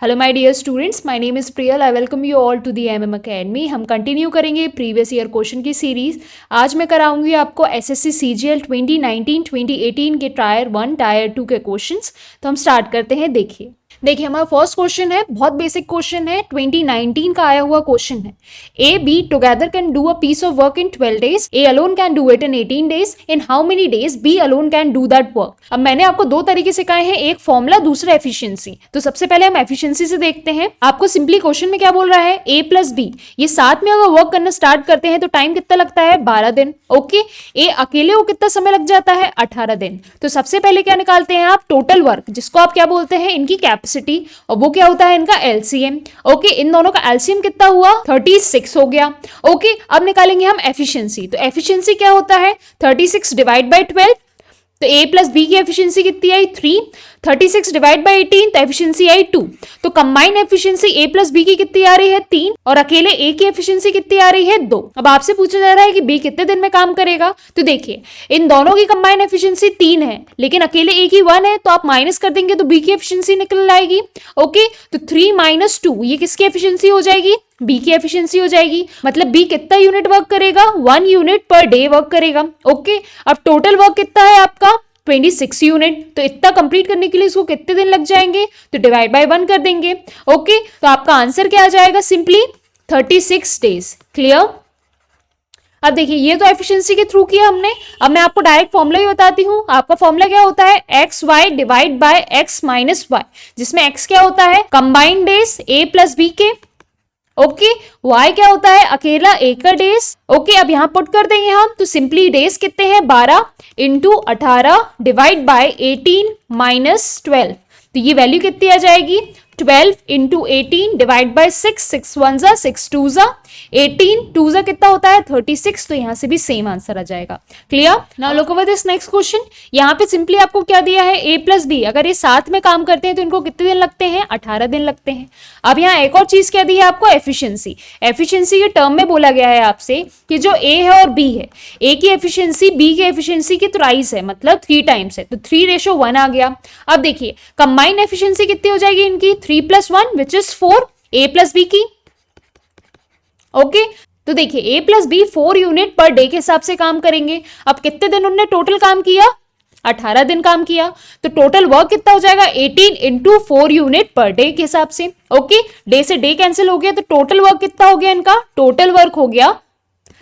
Hello my dear students, my name is Priyal. I welcome you all to the MM academy. हम continue करेंगे previous year question की series. आज मैं कराऊंगी आपको SSC CGL 2019-2018 के tyre 1 tyre 2 के क्वेश्चंस। तो हम स्टार्ट करते हैं। देखिए हमारा फर्स्ट क्वेश्चन है, बहुत बेसिक क्वेश्चन है, 2019 का आया हुआ क्वेश्चन है। A B together can do a piece of work in 12 days. A alone can do it in 18 days. In how many days B alone can do that work. अब मैंने आपको दो तरीके सिखाए हैं, एक फॉर्मूला, दूसरा एफिशिएंसी। तो सबसे पहले हम एफिशिएंसी से देखते हैं। आपको सिंपली क्वेश्चन में क्या बोल रहा है, ए प्लस बी ये साथ में अगर वर्क करना स्टार्ट करते हैं तो टाइम कितना लगता है, 12 दिन। ओके, ए अकेले को कितना समय लग जाता है, 18 दिन। तो सबसे पहले क्या निकालते हैं आप, टोटल वर्क, जिसको आप क्या बोलते हैं, इनकी कैपेसिटी, और वो क्या होता है, इनका एलसीएम। ओके, इन दोनों का एलसीएम कितना हुआ, 36 हो गया। ओके, अब निकालेंगे हम एफिशिएंसी। तो एफिशिएंसी क्या होता है, 36 डिवाइड बाई 12। तो ए प्लस बी की एफिशिएंसी कितनी आई, 3। 36 डिवाइड बाई 18 तो एफिशिएंसी आई 2। तो कंबाइन एफिशिएंसी ए प्लस बी की कितनी आ रही है, 3, और अकेले ए की एफिशिएंसी कितनी आ रही है, 2। अब आपसे पूछा जा रहा है कि बी कितने दिन में काम करेगा। तो देखिए इन दोनों की कंबाइन एफिशिएंसी 3 है, लेकिन अकेले ए की 1 है, तो आप माइनस कर देंगे तो बी की एफिशिएंसी निकल आएगी। ओके, तो 3 - 2 ये किसकी एफिशिएंसी हो जाएगी, बी की एफिशिएंसी हो जाएगी। मतलब बी कितना यूनिट वर्क करेगा, 1 यूनिट पर डे वर्क करेगा। ओके, अब टोटल वर्क कितना है आपका, 26 यूनिट। तो इतना कंप्लीट करने के लिए इसको कितने दिन लग जाएंगे, तो डिवाइड बाय 1 कर देंगे। ओके, तो आपका आंसर क्या आ जाएगा, सिंपली 36 डेज। क्लियर। अब देखिए ये तो एफिशिएंसी के थ्रू किया हमने। अब मैं आपको डायरेक्ट फॉर्मूला ही बताती हूँ। आपका फॉर्मूला क्या होता है, X Y divide by X minus Y, जिसमें एक्स क्या होता है, combined days A plus B के। ओके, y क्या होता है, अकेला ए का डेज। ओके, अब यहां पुट कर देंगे हम, तो सिंपली डेज कितने हैं, 12 इंटू 18 डिवाइड बाय 18 माइनस 12। तो ये वैल्यू कितनी आ जाएगी, 12 इंटू 18 डिवाइड बाय 6, 6 1 जा 6 2 जा 18, 2 जा कितना होता है, 36। तो यहां से भी सेम आंसर आ जाएगा। Clear. Now look over this next question. यहाँ पे सिंपली आपको क्या दिया है, ए प्लस बी अगर ये साथ में काम करते हैं तो इनको कितने दिन लगते हैं, 18 दिन लगते हैं। अब यहाँ एक और चीज क्या दी है आपको, एफिशिएंसी। एफिशिएंसी के टर्म में बोला गया है आपसे कि जो ए है और बी है, ए की एफिशिएंसी बी की एफिशिएंसी की थ्राइस है, मतलब 3 टाइम्स है। तो 3:1 आ गया। अब देखिए कंबाइंड एफिशिएंसी कितनी हो जाएगी इनकी, 3 + 1 which is 4, A plus B की। ओके, तो देखिए A plus B 4 unit per day के हिसाब से काम करेंगे। अब कितने दिन उन्होंने टोटल काम किया, 18 दिन काम किया। तो टोटल वर्क कितना हो जाएगा, 18 इंटू 4 यूनिट पर डे के हिसाब से। ओके, डे से डे कैंसिल हो गया, तो टोटल वर्क कितना हो गया इनका, टोटल वर्क हो गया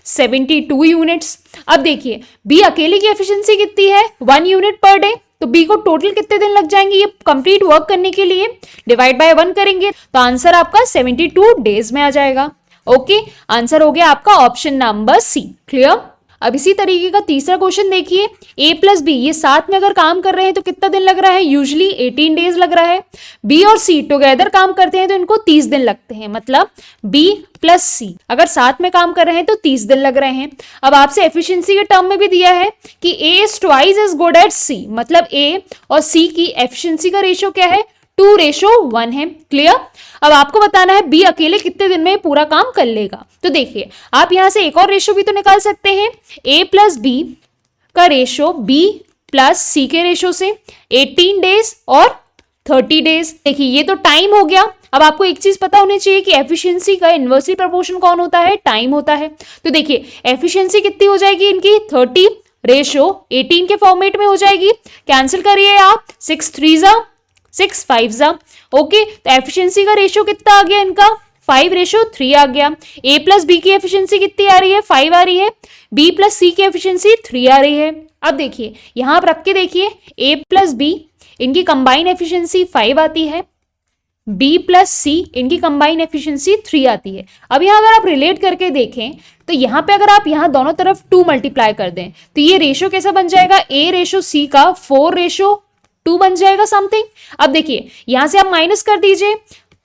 72 यूनिट्स। अब देखिए बी अकेले की एफिशिएंसी कितनी है, 1 यूनिट पर डे। तो बी को टोटल कितने दिन लग जाएंगे ये कंप्लीट वर्क करने के लिए, डिवाइड बाय 1 करेंगे तो आंसर आपका 72 डेज में आ जाएगा। ओके, आंसर हो गया आपका ऑप्शन नंबर सी। क्लियर। अब इसी तरीके का तीसरा क्वेश्चन देखिए, ए प्लस बी ये साथ में अगर काम कर रहे हैं तो कितना दिन लग रहा है, यूजुअली 18 डेज लग रहा है। बी और सी टुगेदर काम करते हैं तो इनको 30 दिन लगते हैं। मतलब बी प्लस सी अगर साथ में काम कर रहे हैं तो 30 दिन लग रहे हैं। अब आपसे एफिशिएंसी के टर्म में भी दिया है कि A is twice as good at C, मतलब ए और सी की एफिशिएंसी का रेशियो क्या है, 2:1 है। क्लियर। अब आपको बताना है बी अकेले कितने दिन में पूरा काम कर लेगा। तो देखिए आप यहां से एक और रेशियो भी तो निकाल सकते हैं, ए प्लस बी का रेशियो बी प्लस सी के रेशियो से, 18 डेज और 30 डेज। देखिए ये तो टाइम हो गया। अब आपको एक चीज पता होनी चाहिए कि एफिशिएंसी का इनवर्सली प्रोपोर्शन कौन होता है, टाइम होता है। तो देखिए एफिशिएंसी कितनी हो जाएगी इनकी, 30:18 के फॉर्मेट में हो जाएगी। कैंसिल करिए आप, 6 3 जा 6 5 जा। ओके, तो एफिशिएंसी का रेशियो कितना आ गया इनका, 5:3 आ गया। ए प्लस बी की एफिशिएंसी कितनी आ रही है, 5 आ रही है। बी प्लस सी की एफिशिएंसी 3 आ रही है। अब देखिए यहां आप रख के देखिए, ए प्लस बी इनकी कंबाइन एफिशिएंसी 5 आती है, बी प्लस सी इनकी कंबाइन एफिशिएंसी 3 आती है। अब यहाँ अगर आप रिलेट करके देखें तो यहाँ पे अगर आप यहाँ दोनों तरफ 2 मल्टीप्लाई कर दें तो ये रेशियो कैसा बन जाएगा, ए रेशियो सी का 4:2 बन जाएगा समथिंग। अब देखिए यहां से आप माइनस कर दीजिए,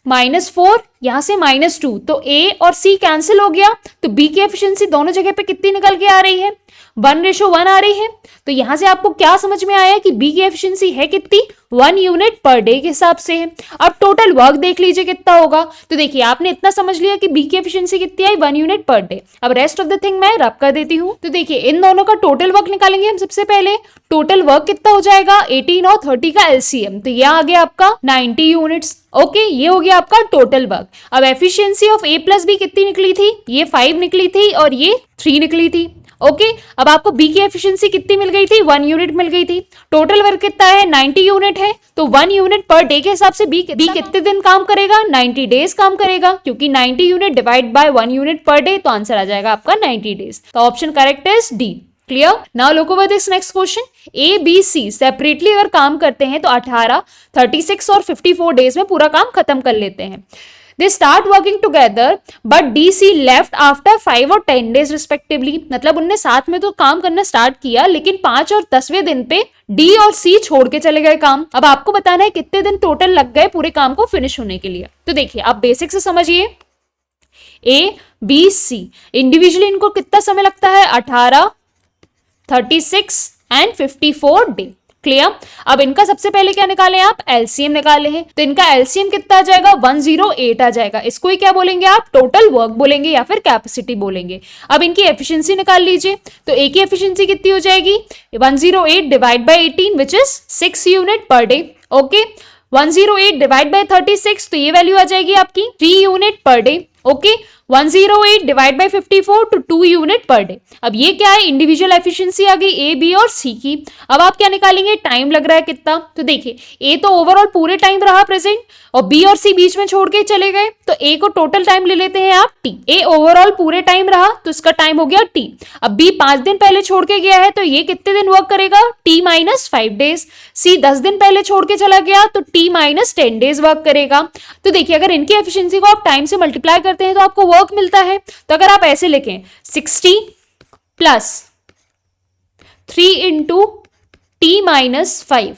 -4 यहां से -2, तो ए और सी कैंसिल हो गया। तो बी की एफिशिएंसी दोनों जगह पे कितनी निकल के आ रही है, 1:1 आ रही है। तो यहां से आपको क्या समझ में आया कि बी की एफिशिएंसी है कितनी, 1 यूनिट पर डे के हिसाब से है। अब टोटल वर्क देख लीजिए कितना होगा। तो देखिए आपने इतना समझ लिया कि बी की एफिशिएंसी कितनी आई, 1 यूनिट पर डे। अब रेस्ट ऑफ द थिंग मैं रब कर देती हूँ। तो देखिए इन दोनों का टोटल वर्क निकालेंगे हम सबसे पहले। टोटल वर्क कितना हो जाएगा, 18 और 30 का एलसीएम, तो यह आ गया आपका 90 यूनिट्स। ओके, ये हो गया आपका टोटल वर्क। अब efficiency of A plus B कितनी निकली थी, ये 5 निकली थी और ये 3 निकली थी। ओके, अब आपको बी की एफिशिएंसी कितनी मिल गई थी, 1 यूनिट मिल गई थी। टोटल वर्क कितना है, 90 यूनिट है। तो 1 यूनिट पर डे के हिसाब से बी कितने दिन काम करेगा, 90 डेज काम करेगा, क्योंकि 90 unit divide by 1 unit per day, तो आंसर आ जाएगा आपका 90 डेज। तो option correct is D. Clear. Now look over this next question. A B C separately अगर काम करते हैं तो 18, 36 और 54 डेज में पूरा काम खत्म कर लेते हैं। They start working together, but DC left after 5 और 10 days respectively। मतलब उनने साथ में तो काम करना स्टार्ट किया, लेकिन 5 और 10वें दिन पे D और C छोड़ के चले गए काम। अब आपको बताना है कितने दिन टोटल लग गए पूरे काम को फिनिश होने के लिए। तो देखिए आप बेसिक से समझिए, A B C इंडिविजुअली इनको कितना समय लगता है, 18, 36 एंड 54 डे। क्लियर। अब इनका सबसे पहले क्या निकाले आप, एलसीएम निकाले हैं। तो इनका एलसीएम कितना आ जाएगा, 108 आ जाएगा। इसको ही क्या बोलेंगे आप, टोटल वर्क बोलेंगे या फिर कैपेसिटी बोलेंगे। अब इनकी एफिशिएंसी निकाल लीजिए। तो ए की एफिशिएंसी कितनी हो जाएगी, 108 divide by 18 which is 6 unit per day. Okay, 108 divide by 36, तो ये वैल्यू आ जाएगी आपकी 3 unit per day. Okay, 108 divide by 54 तो 2 यूनिट पर डे। अब ये क्या है, इंडिविजुअल एफिशिएंसी आ गई ए बी और सी की। अब आप क्या निकालेंगे, टाइम लग रहा है कितना। तो देखिए ए तो ओवरऑल पूरे टाइम रहा प्रेजेंट, और बी और सी बीच में छोड़ के चले गए, तो ए को टोटल टाइम ले लेते हैं आप टी। ए ओवरऑल पूरे टाइम रहा तो इसका टाइम हो गया टी। अब बी 5 दिन पहले छोड़ के गया है, तो ये कितने दिन वर्क करेगा, टी माइनस 5 डेज। सी 10 दिन पहले छोड़ के चला गया, तो टी माइनस 10 डेज वर्क करेगा। तो देखिए अगर इनकी एफिशिएंसी को आप टाइम से मल्टीप्लाई करते हैं तो आपको वर्क मिलता है। तो अगर आप ऐसे लिखें 60 plus 3 into T minus 5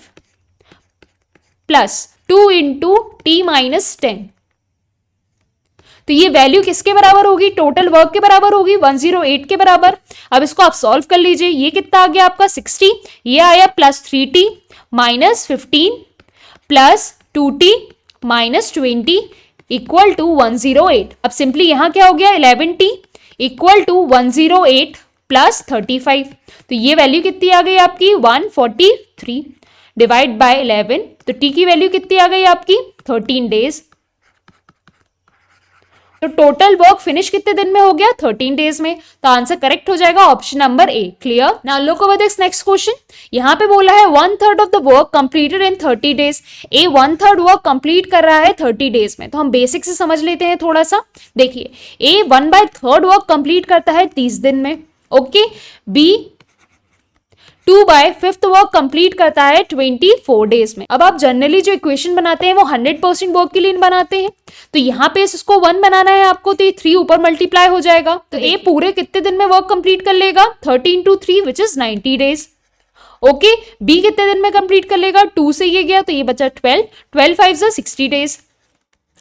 plus 2 into T minus 10, तो ये वैल्यू किसके बराबर होगी, टोटल वर्क के बराबर होगी, 108 के बराबर। अब इसको आप सॉल्व कर लीजिए। ये कितना आ गया आपका 60, ये आया plus 3t minus 15 plus 2t minus 20 equal to 108। अब सिंपली यहां क्या हो गया, 11t इक्वल टू 108 प्लस 35। तो ये वैल्यू कितनी आ गई आपकी, 143 डिवाइड बाय 11, तो टी की वैल्यू कितनी आ गई आपकी, 13 डेज। तो टोटल वर्क फिनिश कितने दिन में हो गया, 13 डेज में। तो आंसर करेक्ट हो जाएगा option number A. Clear. Now look over this next question. यहाँ पे बोला है 1/3 of the work completed in 30 days. A 1/3 work complete कर रहा है 30 डेज में। तो हम बेसिक से समझ लेते हैं थोड़ा सा। देखिए ए 1/3 वर्क कंप्लीट करता है 30 दिन में। ओके, बी 2/5 वर्क कंप्लीट करता है 24 डेज में। अब आप जनरली जो इक्वेशन बनाते हैं वो 100% वर्क के लिए बनाते हैं। तो यहाँ पे इसको 1 बनाना है आपको, तो ये 3 ऊपर मल्टीप्लाई हो जाएगा। तो ए पूरे कितने दिन में वर्क कंप्लीट कर लेगा, 30 into 3 which is 90 days. Okay, B कितने दिन में कंप्लीट कर लेगा, 2 से ये गया तो ये बचा 12, 12 5 60 डेज।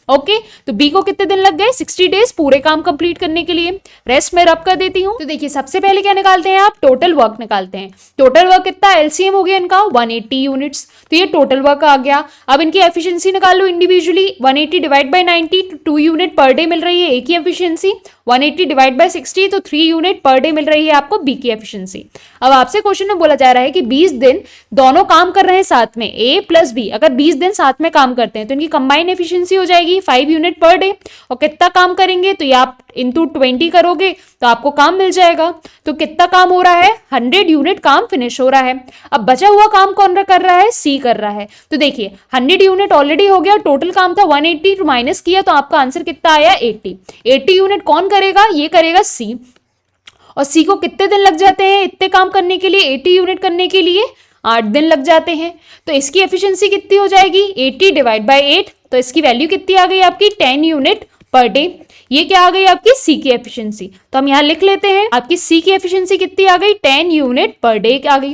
ओके, तो बी को कितने दिन लग गए, 60 डेज पूरे काम कंप्लीट करने के लिए। रेस्ट में रब कर देती हूँ। तो देखिए सबसे पहले क्या निकालते हैं आप, टोटल वर्क निकालते हैं। टोटल वर्क कितना, एलसीएम हो गया इनका 180 यूनिट्स, तो ये टोटल वर्क आ गया। अब इनकी एफिशिएंसी निकाल लो इंडिविजुअली, 180 डिवाइड बाय 90 तो 2 यूनिट पर डे मिल रही है ए की एफिशिएंसी। 180 डिवाइड बाय 60 तो 3 यूनिट पर डे मिल रही है आपको बी की एफिशिएंसी। अब आपसे क्वेश्चन में बोला जा रहा है कि 20 दिन दोनों काम कर रहे हैं साथ में, ए प्लस बी अगर 20 दिन साथ में काम करते हैं तो इनकी कंबाइन एफिशिएंसी हो जाएगी 5 यूनिट पर डे। और कितना काम करेंगे, तो ये आप इंटू 20 करोगे तो आपको काम मिल जाएगा। तो कितना काम हो रहा है, 100 यूनिट काम फिनिश हो रहा है। अब बचा हुआ काम कौन कर रहा है, सी कर रहा है। तो देखिए 100 यूनिट ऑलरेडी हो गया, टोटल काम था 180, तो माइनस किया तो आपका आंसर कितना आया, 80 यूनिट कौन करेगा, ये करेगा सी। और सी को कितने दिन लग जाते हैं इतने काम करने के लिए, 80 यूनिट करने के लिए 8 दिन लग जाते हैं। तो इसकी एफिशिएंसी कितनी हो जाएगी, 80 डिवाइड बाय 8, तो इसकी वैल्यू कितनी आ गई आपकी, 10 यूनिट पर डे। ये क्या आ गई आपकी सी की एफिशिएंसी। तो हम यहाँ लिख लेते हैं, आपकी सी की एफिशिएंसी कितनी आ गई, 10 यूनिट पर डे आ गई।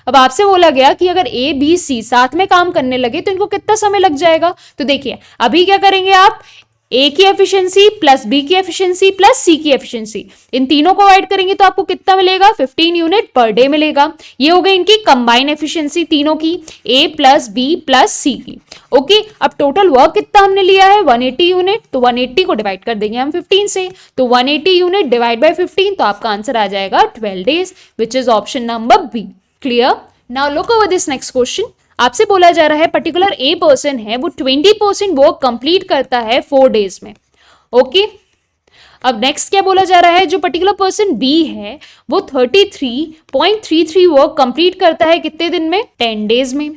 अब आपसे बोला गया कि अगर ए बी सी साथ में काम करने लगे तो इनको कितना समय लग जाएगा। तो देखिए अभी क्या करेंगे आप, ए की एफिशिएंसी प्लस बी की एफिशिएंसी प्लस सी की एफिशिएंसी, इन तीनों को ऐड करेंगे तो आपको कितना मिलेगा, 15 यूनिट पर डे मिलेगा। ये हो गई इनकी कंबाइन एफिशिएंसी तीनों की, ए प्लस बी प्लस सी की। ओके, अब टोटल वर्क कितना हमने लिया है 180 यूनिट, तो 180 को डिवाइड कर देंगे हम 15 से, तो 180 यूनिट डिवाइड बाय 15, तो आपका आंसर आ जाएगा 12 days, which is option number B. Clear? Now look over this next question. आपसे बोला जा रहा है पर्टिकुलर ए पर्सन है, वो 20% वर्क कंप्लीट करता है 4 डेज में। ओके, अब नेक्स्ट क्या बोला जा रहा है, जो पर्टिकुलर पर्सन बी है वो 33.33 वर्क कंप्लीट करता है कितने दिन में, 10 डेज में।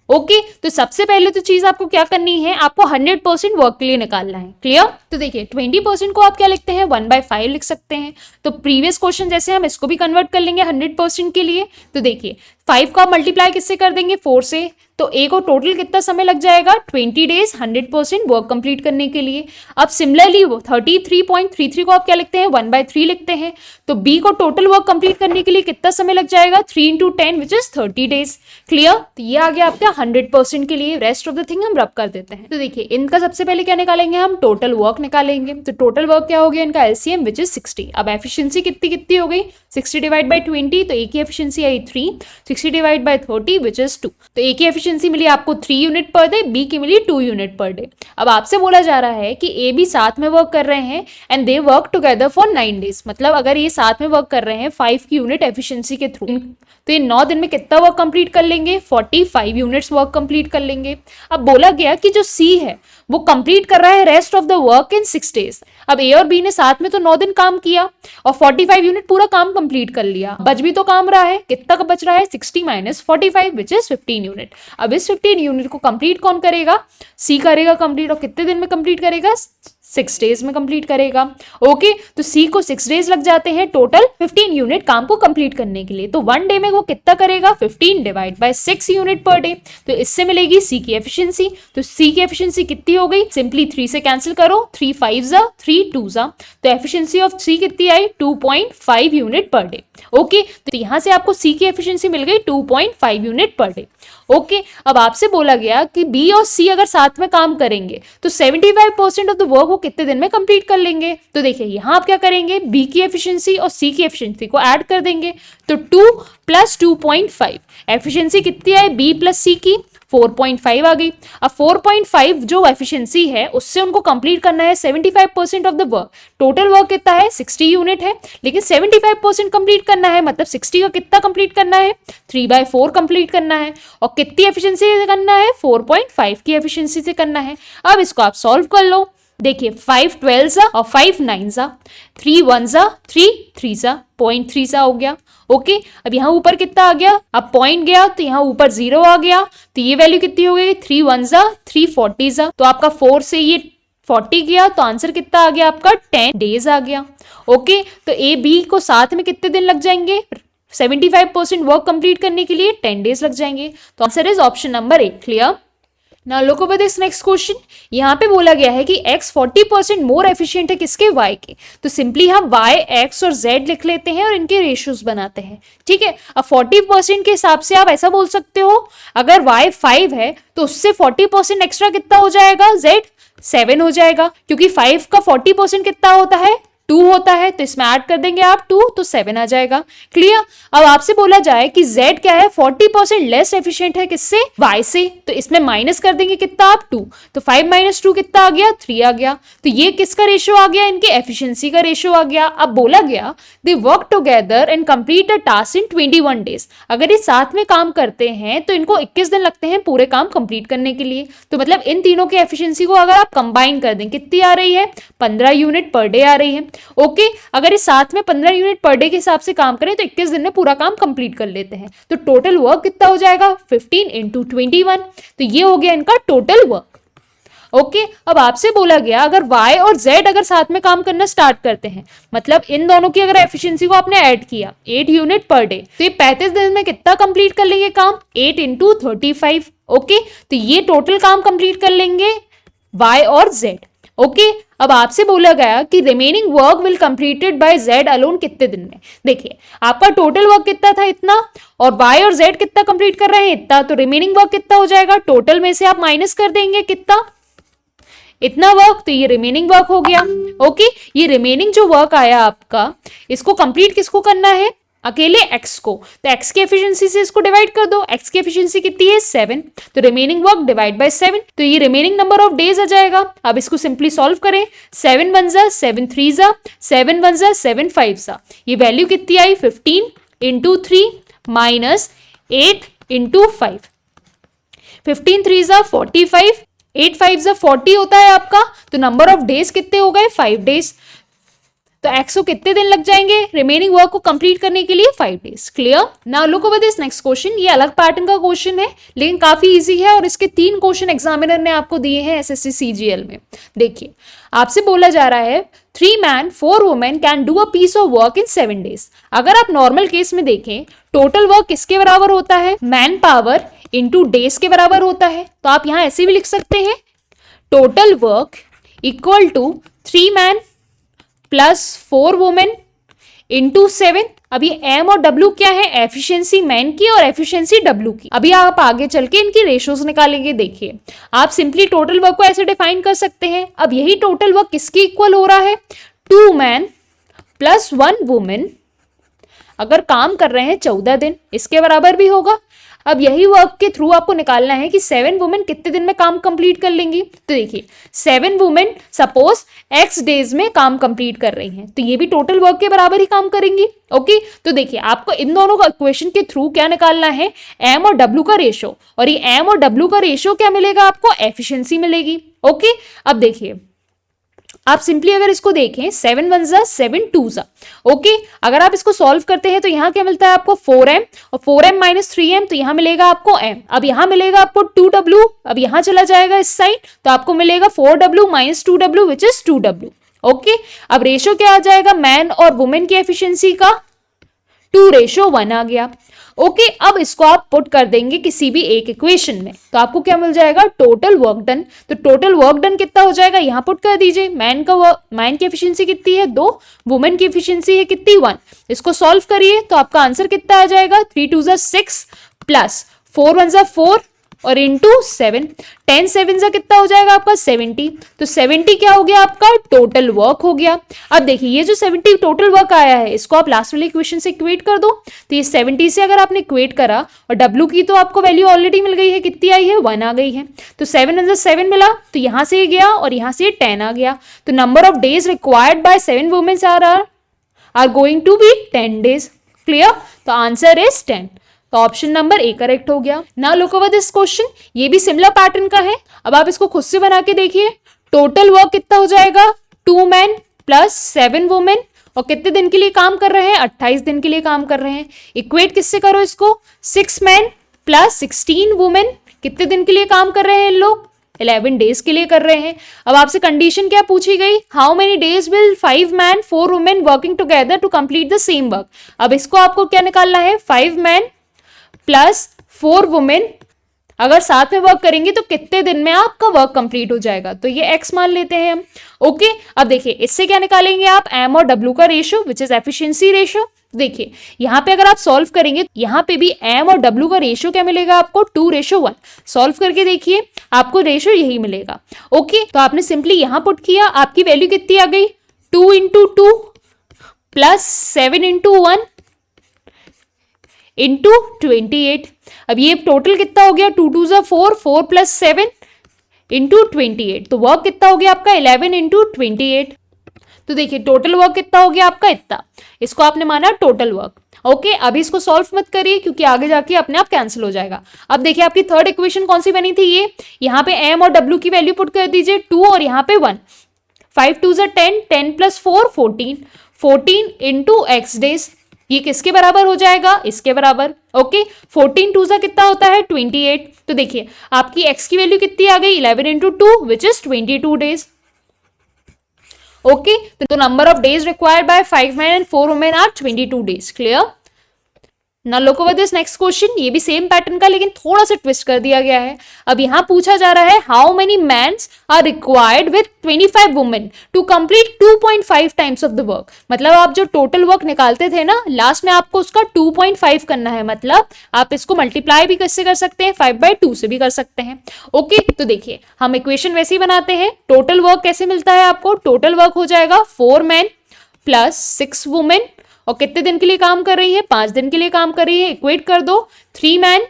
ओके, तो सबसे पहले तो चीज आपको क्या करनी है, आपको 100% वर्क के लिए निकालना है। क्लियर? तो देखिए 20% को आप क्या लिखते हैं, 1/5 लिख सकते हैं। तो प्रीवियस क्वेश्चन जैसे हम इसको भी कन्वर्ट कर लेंगे 100% के लिए। तो देखिए 5 को आप मल्टीप्लाई किससे कर देंगे, 4 से, तो ए को टोटल कितना समय लग जाएगा, 20 डेज 100% वर्क कंप्लीट करने के लिए। अब सिमिलरली 33.33 को आप क्या लिखते हैं, 1/3 लिखते हैं। तो बी को टोटल वर्क कंप्लीट करने के लिए कितना समय लग जाएगा, 3 × 10 विच इज 30 डेज। क्लियर? तो ये आ गया आपका 100% के लिए। रेस्ट ऑफ द थिंग हम रब कर देते हैं। तो देखिए इनका सबसे पहले क्या निकालेंगे, हम टोटल वर्क निकालेंगे। तो टोटल वर्क क्या हो गया इनका, एलसीएम विच इज 60। अब एफिशिएंसी कितनी कितनी हो गई, 60 डिवाइड बाई 20, तो ए की efficiency I 3, 60 divide by 30 which is 2। तो ए की एफिशिएंसी मिली आपको 3 यूनिट पर डे, बी की मिली 2 यूनिट पर डे। अब आपसे बोला जा रहा है कि ए बी साथ में वर्क कर रहे हैं and they work together for 9 days. मतलब अगर ये साथ में वर्क कर रहे हैं 5 की यूनिट एफिशिएंसी के थ्रू, तो ये 9 दिन में कितना वर्क कंप्लीट कर लेंगे, 45 यूनिट्स वर्क कंप्लीट कर लेंगे। अब बोला गया कि जो सी है वो कंप्लीट कर रहा है rest of the work in 6 days. अब ए और बी ने साथ में तो 9 दिन काम किया और 45 यूनिट पूरा काम कंप्लीट कर लिया। बच भी तो काम रहा है, कितना का बच रहा है, 60 माइनस 45 विच इज 15 यूनिट। अब इस 15 यूनिट को कंप्लीट कौन करेगा, सी करेगा कंप्लीट। और कितने दिन में कंप्लीट करेगा, 6 डेज में कंप्लीट करेगा। ओके, तो सी को 6 डेज लग जाते हैं टोटल 15 यूनिट काम को कंप्लीट करने के लिए। तो 1 डे में वो कितना करेगा, 15 divide by 6 unit per day. तो इससे मिलेगी सी की एफिशिएंसी। तो सी की एफिशिएंसी कितनी हो गई, सिंपली 3 से कैंसिल करो, 3 5 जा 3 2 जा, तो एफिशिएंसी ऑफ सी कितनी आई, 2.5 यूनिट पर डे। ओके, तो यहां से आपको सी की एफिशिएंसी मिल गई 2.5 यूनिट पर डे। ओके, अब आपसे बोला गया कि बी और सी अगर साथ में काम करेंगे तो 75% ऑफ द वर्क वो कितने दिन में कंप्लीट कर लेंगे। तो देखिए यहां आप क्या करेंगे, बी की एफिशिएंसी और सी की एफिशिएंसी को ऐड कर देंगे। तो 2 + 2.5, एफिशिएंसी कितनी है बी प्लस सी की, 4.5 आ गई। अब 4.5 जो एफिशिएंसी है उससे उनको कंप्लीट करना है 75% of the work. Total work कितना है, 60 यूनिट है, लेकिन 75% कंप्लीट करना है, मतलब 60 का कितना कंप्लीट करना है, 3/4 कंप्लीट करना है। और कितनी एफिशिएंसी से करना है, 4.5 की एफिशिएंसी से करना है। अब इसको आप सॉल्व कर लो। देखिए 5 12 और 5 9 3 1 3 3 0.3 हो गया। ओके, अब यहाँ ऊपर कितना आ गया, अब पॉइंट गया तो यहाँ ऊपर 0 आ गया, तो ये वैल्यू कितनी हो गई, 3 1 3 40 तो आपका 4 से ये 40 गया, तो आंसर कितना आ गया आपका, 10 डेज आ गया। ओके, तो ए बी को साथ में कितने दिन लग जाएंगे, 75% वर्क कंप्लीट करने के लिए 10 डेज लग जाएंगे। तो answer is option number A. Clear? Now look over this next question. यहाँ पे बोला गया है कि x 40% मोर एफिशिएंट है किसके, y के। तो सिंपली हम y, x और z लिख लेते हैं और इनके रेशियोज बनाते हैं। ठीक है, अब 40% के हिसाब से आप ऐसा बोल सकते हो, अगर y 5 है तो उससे 40% एक्स्ट्रा कितना हो जाएगा, z 7 हो जाएगा, क्योंकि 5 का 40% कितना होता है, 2 होता है। तो इसमें ऐड कर देंगे आप 2, तो 7 आ जाएगा। क्लियर? अब आपसे बोला जाए कि Z क्या है, 40% लेस एफिशिएंट है किससे, Y से। तो इसमें माइनस कर देंगे कितना आप, 2, तो 5 - 2 कितना आ गया, 3 आ गया। तो ये किसका रेशियो आ गया, इनके एफिशिएंसी का रेशियो आ गया। अब बोला गया they work together and complete a task in 21 days. अगर ये साथ में काम करते हैं तो इनको 21 दिन लगते हैं पूरे काम कंप्लीट करने के लिए। तो मतलब इन तीनों की एफिशिएंसी को अगर आप कंबाइन कर दें, कितनी आ रही है, 15 यूनिट पर डे आ रही है। ओके, अगर इस साथ में 15 यूनिट पर डे के हिसाब से काम करें तो 21 दिन में पूरा काम कंप्लीट कर लेते हैं। तो टोटल वर्क कितना हो जाएगा, 15 × 21। तो ये हो गया इनका टोटल वर्क। ओके, अब आपसे बोला गया अगर y और z अगर साथ में काम करना स्टार्ट करते हैं, मतलब इन दोनों की अगर एफिशिएंसी को आपने ऐड किया 8 यूनिट पर डे, तो ये 35 दिन में कितना कंप्लीट कर लेंगे काम, 8 × 35। ओके, तो ये टोटल काम कंप्लीट कर लेंगे y और z। ओके, अब आपसे बोला गया कि remaining work will completed by z alone कितने दिन में। देखिए आपका टोटल वर्क कितना था, इतना, और y और z कितना कंप्लीट कर रहे हैं, इतना। तो रिमेनिंग वर्क कितना हो जाएगा, टोटल में से आप माइनस कर देंगे कितना, इतना वर्क, तो ये रिमेनिंग वर्क हो गया। ओके, ये रिमेनिंग जो वर्क आया आपका, इसको कंप्लीट किसको करना है, अकेले x को, तो x की एफिशिएंसी से इसको डिवाइड कर दो। x की एफिशिएंसी कितनी है 7, तो रिमेनिंग वर्क डिवाइड बाय 7, तो ये रिमेनिंग नंबर ऑफ डेज आ जाएगा। अब इसको सिंपली सॉल्व करें, 7 1 जा 7 3 जा 7 1 जा 7 5 जा, ये वैल्यू कितनी आई 15 इंटू 3 माइनस 8 इंटू 5, 15 3 जा 45, 8 5 जा 40 होता है आपका, तो नंबर ऑफ डेज कितने हो गए 5 डेज। तो x को कितने दिन लग जाएंगे रिमेनिंग वर्क को कंप्लीट करने के लिए 5 days. Clear. Now look over this next question, ये अलग पैटर्न का क्वेश्चन है लेकिन काफी इजी है और इसके 3 क्वेश्चन एग्जामिनर ने आपको दिए हैं एसएससी सीजीएल में। देखिए आपसे बोला जा रहा है 3 man 4 women can do a piece of work in 7 days. अगर आप नॉर्मल केस में देखें टोटल वर्क किसके बराबर होता है, मैन पावर इंटू डेज के बराबर होता है। तो आप यहां ऐसे भी लिख सकते हैं total work equal to 3 man plus 4 women into 7। अभी एम और डब्ल्यू क्या है, एफिशिएंसी मैन की और एफिशिएंसी डब्ल्यू की। अभी आप आगे चल के इनकी रेशोज निकालेंगे। देखिए आप सिंपली टोटल वर्क को ऐसे डिफाइन कर सकते हैं। अब यही टोटल वर्क किसके इक्वल हो रहा है, 2 मैन प्लस 1 वुमेन अगर काम कर रहे हैं 14 दिन, इसके बराबर भी होगा। अब यही वर्क के थ्रू आपको निकालना है कि 7 वुमेन कितने दिन में काम कंप्लीट कर लेंगी। तो देखिए 7 वुमेन सपोज x डेज में काम कंप्लीट कर रही हैं, तो ये भी टोटल वर्क के बराबर ही काम करेंगी। ओके, तो देखिए आपको इन दोनों का इक्वेशन के थ्रू क्या निकालना है, m और w का रेशो, और ये m और w का रेशो क्या मिलेगा आपको, एफिशिएंसी मिलेगी। ओके, अब देखिए आप सिंपली अगर इसको देखें 7 1 जा 7 2 जा। ओके, अगर आप इसको सॉल्व करते हैं तो यहाँ क्या मिलता है आपको 4m और 4m माइनस 3m, तो यहाँ मिलेगा आपको m। अब यहाँ मिलेगा आपको 2w, अब यहाँ चला जाएगा इस साइड तो आपको मिलेगा 4w minus 2w which is 2w। Okay, अब रेशो क्या आ जाएगा, मैन और वुमेन की एफिशिएंसी का 2:1 आ गया। ओके, अब इसको आप पुट कर देंगे किसी भी एक इक्वेशन में तो आपको क्या मिल जाएगा, टोटल वर्क डन। तो टोटल वर्क डन कितना हो जाएगा, यहाँ पुट कर दीजिए। मैन की एफिशिएंसी कितनी है 2, वुमेन की एफिशिएंसी है कितनी 1। इसको सॉल्व करिए तो आपका आंसर कितना आ जाएगा, 3 2 जा 6 प्लस 4 1 जा 4 और इंटू 7, 10 7 जा कितना हो जाएगा आपका 70। तो 70 क्या हो गया आपका टोटल वर्क हो गया। अब देखिए ये जो 70 टोटल वर्क आया है इसको आप लास्ट वाले इक्वेशन से इक्वेट कर दो। तो ये 70 से अगर आपने इक्वेट करा और W की तो आपको वैल्यू ऑलरेडी मिल गई है, कितनी आई है 1 आ गई है। तो 7 1 जा 7 मिला, तो यहाँ से ये गया और यहाँ से 10 आ गया। तो number of days required by 7 womens are going to be 10 days. Clear, तो आंसर इज 10। तो ऑप्शन नंबर ए करेक्ट हो गया। Now look over this question, ये भी सिमिलर पैटर्न का है। अब आप इसको खुद से बना के देखिए, टोटल वर्क कितना हो जाएगा, 2 मैन प्लस 7 वुमेन और कितने दिन के लिए काम कर रहे हैं, 28 दिन के लिए काम कर रहे हैं। इक्वेट किससे करो इसको, 6 मैन प्लस 16 वुमेन कितने दिन के लिए काम कर रहे हैं इन लोग, 11 डेज के लिए कर रहे हैं। अब आपसे कंडीशन क्या पूछी गई, how many days will 5 man 4 women working together to complete the same work. अब इसको आपको क्या निकालना है, 5 मैन प्लस 4 वुमेन अगर साथ में वर्क करेंगे तो कितने दिन में आपका वर्क कंप्लीट हो जाएगा, तो ये x मान लेते हैं हम। ओके, अब देखिए इससे क्या निकालेंगे आप, m और w का ratio which is efficiency ratio. देखिए यहाँ पे अगर आप सॉल्व करेंगे यहाँ पे भी m और w का रेशो क्या मिलेगा आपको, 2:1। सॉल्व करके देखिए आपको रेशो यही मिलेगा। ओके, तो आपने सिंपली यहाँ पुट किया, आपकी वैल्यू कितनी आ गई, 2 × 2 प्लस 7 × 1 इंटू 28। अब ये टोटल कितना हो गया, 2 2 जा 4, 4 प्लस 7 इंटू 28। तो वर्क कितना हो गया आपका 11 इंटू 28। तो देखिए टोटल वर्क कितना हो गया आपका इतना, इसको आपने माना टोटल वर्क। ओके, अभी इसको सॉल्व मत करिए क्योंकि आगे जाके अपने आप कैंसिल हो जाएगा। अब देखिए आपकी थर्ड इक्वेशन कौन सी बनी थी, ये यहाँ पे m और w की वैल्यू पुट कर दीजिए 2 और यहाँ पे 1, 5 2 जा 10, 10 प्लस 4 14, 14 इंटू x डेज, ये किसके बराबर हो जाएगा, इसके बराबर। ओके, 14 2 जा कितना होता है 28। तो देखिए आपकी x की वैल्यू कितनी आ गई, 11 into 2 which is 22 days. Okay, तो number of days required by 5 man and 4 women are 22 days. Clear. Now look over this next question, ये भी सेम पैटर्न का लेकिन थोड़ा सा ट्विस्ट कर दिया गया है। अब यहाँ पूछा जा रहा है how many mans are required with 25 women to complete 2.5 times of the work. मतलब आप जो टोटल वर्क निकालते थे ना, लास्ट में आपको उसका 2.5 करना है। मतलब आप इसको मल्टीप्लाई भी कैसे कर सकते हैं, 5/2 से भी कर सकते हैं। ओके, तो देखिए हम इक्वेशन वैसे ही बनाते हैं। टोटल वर्क कैसे मिलता है आपको, टोटल वर्क हो जाएगा 4 मैन प्लस 6 वुमेन, और कितने दिन के लिए काम कर रही है, 5 दिन के लिए काम कर रही है। इक्वेट कर दो, 3 मैन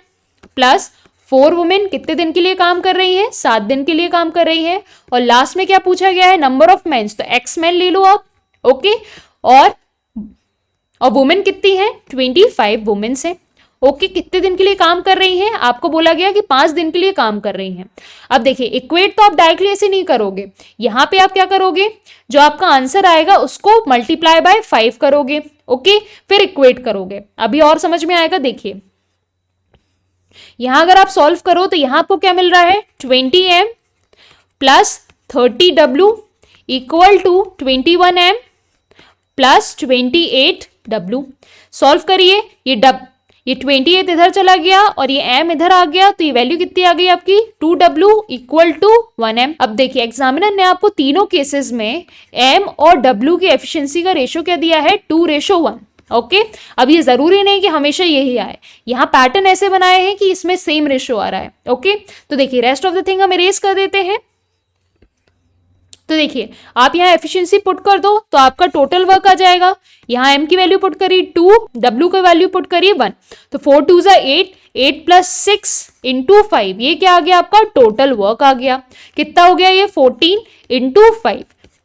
प्लस 4 वुमेन कितने दिन के लिए काम कर रही है, 7 दिन के लिए काम कर रही है। और लास्ट में क्या पूछा गया है, नंबर ऑफ मेंस, तो एक्स मैन ले लो आप। ओके, और वुमेन कितनी है, 25 वुमेन्स है। ओके, कितने दिन के लिए काम कर रही हैं, आपको बोला गया कि 5 दिन के लिए काम कर रही हैं। अब देखिए इक्वेट तो आप डायरेक्टली ऐसे नहीं करोगे, यहां पे आप क्या करोगे, जो आपका आंसर आएगा उसको मल्टीप्लाई बाय 5 करोगे। ओके, फिर इक्वेट करोगे, अभी और समझ में आएगा। देखिए यहां अगर आप सॉल्व करो तो यहां आपको क्या मिल रहा है, 20m plus 30w equal to 21m plus 28w। Solve करिए, ये 28 इधर चला गया और ये m इधर आ गया, तो ये वैल्यू कितनी आ गई आपकी, 2w इक्वल टू 1m। अब देखिए एग्जामिनर ने आपको तीनों केसेस में m और w की एफिशिएंसी का रेशो क्या दिया है, 2:1। ओके, अब ये जरूरी नहीं कि हमेशा यही आए, यहाँ पैटर्न ऐसे बनाए हैं कि इसमें सेम रेशो आ रहा है। ओके, तो देखिए रेस्ट ऑफ द थिंग हम इरेज कर देते हैं। तो देखिए आप यहाँ एफिशिएंसी पुट कर दो तो आपका टोटल वर्क आ जाएगा। यहाँ m की वैल्यू पुट करी 2, w की वैल्यू पुट करी 1, तो 4 2 8, 8 प्लस 6 इंटू 5, ये क्या आ गया आपका टोटल वर्क आ गया। कितना हो गया ये, 14 इंटू 5।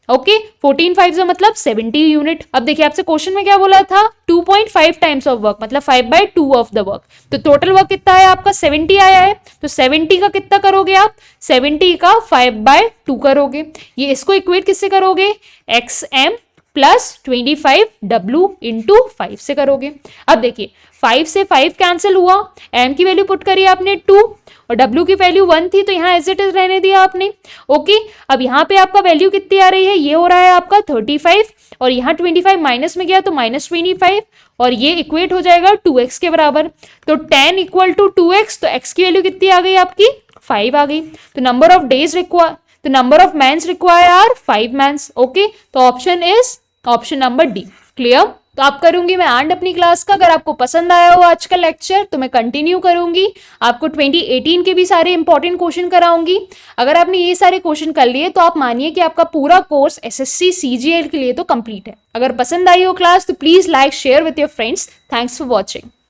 ओके, 14 5 से मतलब 70 यूनिट। अब देखिए आपसे क्वेश्चन में क्या बोला था, 2.5 टाइम्स ऑफ वर्क, मतलब 5/2 ऑफ द वर्क। तो टोटल वर्क कितना है आपका, 70 आया है। तो 70 का कितना करोगे आप, 70 का 5/2 करोगे। ये इसको इक्वेट किससे करोगे, XM प्लस 25w इंटू 5 से करोगे। अब देखिए 5 से 5 कैंसिल हुआ, m की वैल्यू पुट करी आपने 2 और w की वैल्यू 1 थी, तो यहाँ एज इट इज रहने दिया आपने। ओके, अब यहाँ पे आपका वैल्यू कितनी आ रही है, ये हो रहा है आपका 35, और यहाँ 25 माइनस में गया तो -25, और ये इक्वेट हो जाएगा 2x के बराबर। तो 10 इक्वल टू 2x, तो x की वैल्यू कितनी आ गई आपकी, 5 आ गई। तो नंबर ऑफ डेज रिक्वायर, तो number of mans require are 5 mans. Okay, तो option is option number D. Clear, तो आप करूंगी मैं एंड अपनी क्लास का। अगर आपको पसंद आया हो आज का लेक्चर तो मैं कंटिन्यू करूंगी, आपको 2018 के भी सारे इंपॉर्टेंट क्वेश्चन कराऊंगी। अगर आपने ये सारे क्वेश्चन कर लिए तो आप मानिए कि आपका पूरा कोर्स एसएससी सीजीएल के लिए तो कंप्लीट है। अगर पसंद आई हो क्लास तो please like share with your friends. Thanks for watching.